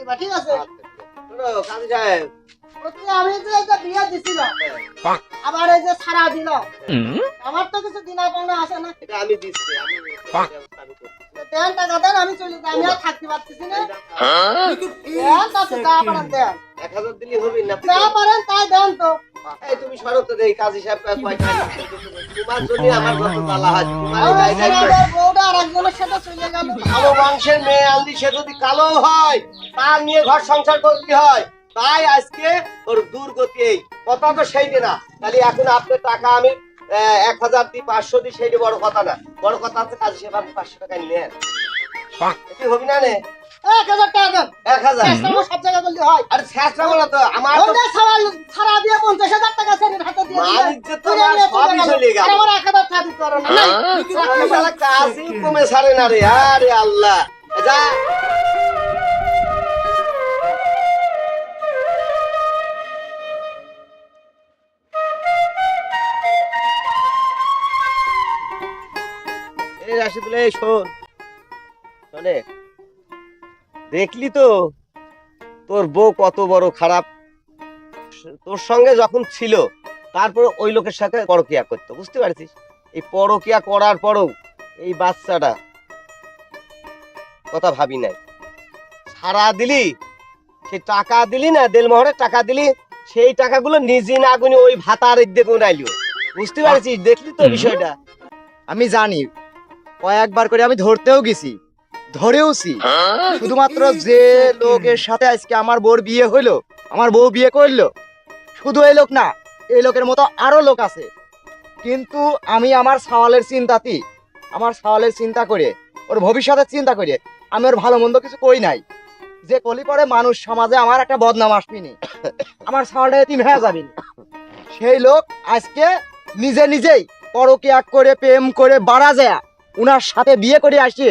দিবা, ঠিক আছে? শোনো কাজী সাহেব, ওকে আমি যে এই যে বিয়ে দিছিলাম, আবার এই যে ছাড়া দিল, আমার তো কিছু দিনা পাওনা আছে না। এটা আমি দিচ্ছি, আমি ব্যবস্থা আমি করছি। দেন টাকা দেন, আমি চলে যাই, আমি আর থাকতে পারতেছি না। দেন তাতে যা পারেন দেন, 1000 দিলে হবে না? যা পারেন তাই দেন তো। এই তুমি শরৎ দেই কাজী সাহেব কয় টাকা তোমার জন্য আমার কত বালা হয়, তোমার এই আমার দায় দায়িত্ব। ছেলের বউটা আর একজনের সাথে চলে গেল। ভালো বংশের মেয়ে আনলি, সে যদি কালো হয় তার নিয়ে ঘর সংসার করতে হয়, তাই আজকে ওর দুর্গতি। এই কথা তো সেই না, তাহলে এখন আপনার টাকা আমি 1000 দিই, 500 দিই, সেইটা বড় কথা না। বড় কথা আছে কাজী সাহেব আপনি 500 টাকা নেন, এটি হবি না নে? 1000 টাকা দেন, 1000 চেষ্টা সব জায়গায় করলে হয়। আরে শেষটা বলো তো, আমার তো ওটা সওয়াল ছাড়া দিয়ে 50,000 টাকা ছেলের হাতে দিয়ে দিলেন। মালিক যে তোমার সবই চলে গেল। আর আমার 1000 টাকা দিতে পারো না। শালা কাজই কমে সারে না রে, আরে আল্লাহ। যা এই রাশিদুল, এই শোন, শোনে দেখলি তো তোর বউ কত বড় খারাপ। তোর সঙ্গে যখন ছিল তারপর ওই লোকের সাথে পরকিয়া করতো, বুঝতে পারছিস? এই পরকিয়া করার পরও এই বাচ্চাটা কথা ভাবি নাই, সারা দিলি সে টাকা দিলি না, দেলমোহরের টাকা দিলি, সেই টাকাগুলো নিজে না গুনি ওই ভাতার দেখুন আইলিও, বুঝতে পারছিস? দেখলি তো বিষয়টা? আমি জানি, কয়েকবার করে আমি ধরতেও গেছি, ধরেওছি। শুধুমাত্র যে লোকের সাথে আজকে আমার বউর বিয়ে হইলো, আমার বউ বিয়ে করলো, শুধু এই লোক না, এই লোকের মতো আরো লোক আছে। কিন্তু আমি আমার সওয়ালের চিন্তা করে, ওর ভবিষ্যতের চিন্তা করে আমি ওর ভালো মন্দ কিছু করি নাই, যে কলি পরে মানুষ সমাজে আমার একটা বদনাম আসবিনি, আমার সওয়ালটা এতিম হয়ে যাবিনি। সেই লোক আজকে নিজেই পরকিয়া করে, প্রেম করে, বাড়া যায় উনার সাথে বিয়ে করে আসে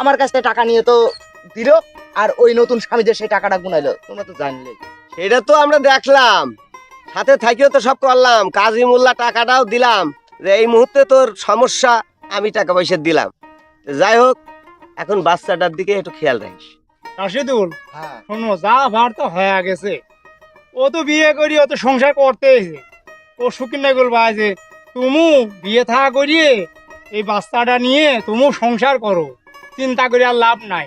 আমার কাছ থেকে টাকা নিয়ে তো দিল, আর ওই নতুন স্বামী যে সেই টাকাটা গুনাইলো, তোমরা তো জানলে। সেটা তো আমরা দেখলাম, সাথে থাকিও তো সব করলাম, কাজী মোল্লা টাকাটাও দিলাম, যে এই মুহূর্তে তোর সমস্যা, আমি টাকা পয়সা দিলাম। যাই হোক, এখন বাচ্চাটার দিকে একটু খেয়াল রাখিস। রাশিদুল, হ্যাঁ, শোনো, যা ভার তো হয়ে গেছে, ও তো বিয়ে করি, ও তো সংসার করতেছে, ও সুখিন না বলবা যে তুমি বিয়ে থা করিয়ে এই বাচ্চাটা নিয়ে তুমি সংসার করো, চিন্তা করে আর লাভ নাই।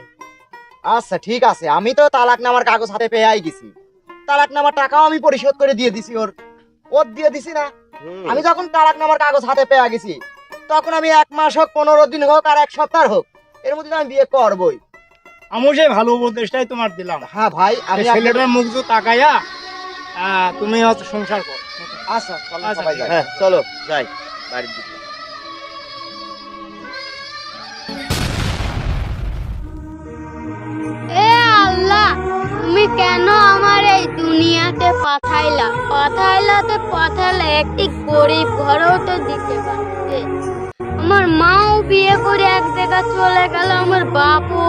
আচ্ছা ঠিক আছে, আমি তো তালাকনামার কাগজ হাতে পেয়ে গেছি, তালাকনামার টাকাও আমি পরিশোধ করে দিয়ে দিছি, ওর দিয়ে দিছি না। আমি যখন তালাকনামার কাগজ হাতে পেয়ে গেছি, তখন আমি 1 মাস হোক, 15 দিন হোক, আর 1 সপ্তাহ হোক, এর মধ্যে আমি বিয়ে করবই। আমি সেই ভালো উপদেশটাই তোমার দিলাম। হ্যাঁ ভাই, আমি ছেলেটার মুখ জো তাকাইয়া তুমি হচ্ছে সংসার করো। আচ্ছা চলো আচ্ছা, সবাই ঠিক যাই। হ্যাঁ চলো যাই বাড়ির দিকে। এ আল্লাহ, তুমি কেন আমার এই দুনিয়াতে পাঠাইলা? একটি গরিব ঘরেও তো দিতে পারতে। আমার মাও বিয়ে করে এক জায়গা চলে গেল, আমার বাপও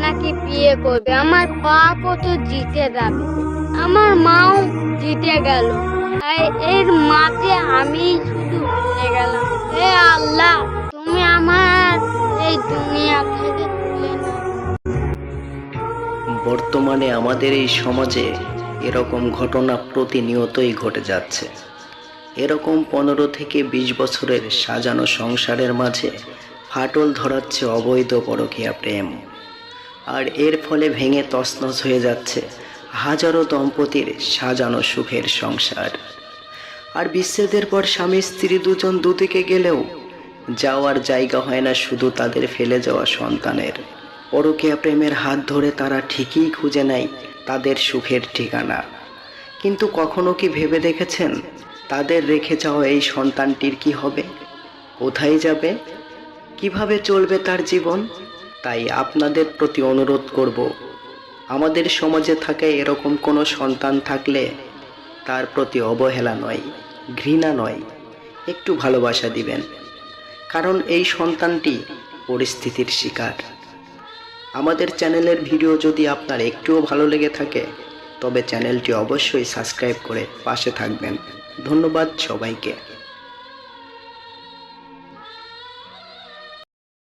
নাকি বিয়ে করবে, আমার বাপও তো জিতে যাবে, আমার মাও জিতে গেল, এর মাঝে আমি শুধু ভুলে গেলাম। এ আল্লাহ, তুমি আমার এই দুনিয়া থেকে তুলে নাও। বর্তমানে আমাদের এই সমাজে এরকম ঘটনা প্রতিনিয়তই ঘটে যাচ্ছে। এরকম 15 থেকে 20 বছরের সাজানো সংসারের মাঝে ফাটল ধরাচ্ছে অবৈধ পরকীয়া প্রেম, আর এর ফলে ভেঙে তছনছ হয়ে যাচ্ছে হাজারো দম্পতির সাজানো সুখের সংসার। আর বিচ্ছেদের পর স্বামী স্ত্রী দুজন দুদিকে গেলেও যাওয়ার জায়গা হয় না শুধু তাদের ফেলে যাওয়া সন্তানের। পরকীয়া প্রেমের হাত ধরে তারা ঠিকই খুঁজে নেয় তাদের সুখের ঠিকানা, কিন্তু কখনো কি ভেবে দেখেছেন তাদের রেখে যাওয়া এই সন্তানটির কি হবে, কোথায় যাবে, কিভাবে চলবে তার জীবন? তাই আপনাদের প্রতি অনুরোধ করব, আমাদের সমাজে থাকা এরকম কোনো সন্তান থাকলে তার প্রতি অবহেলা নয়, ঘৃণা নয়, একটু ভালোবাসা দিবেন, কারণ এই সন্তানটি পরিস্থিতির শিকার। আমাদের চ্যানেলের ভিডিও যদি আপনার একটুও ভালো লেগে থাকে তবে চ্যানেলটি অবশ্যই সাবস্ক্রাইব করে পাশে থাকবেন। ধন্যবাদ সবাইকে।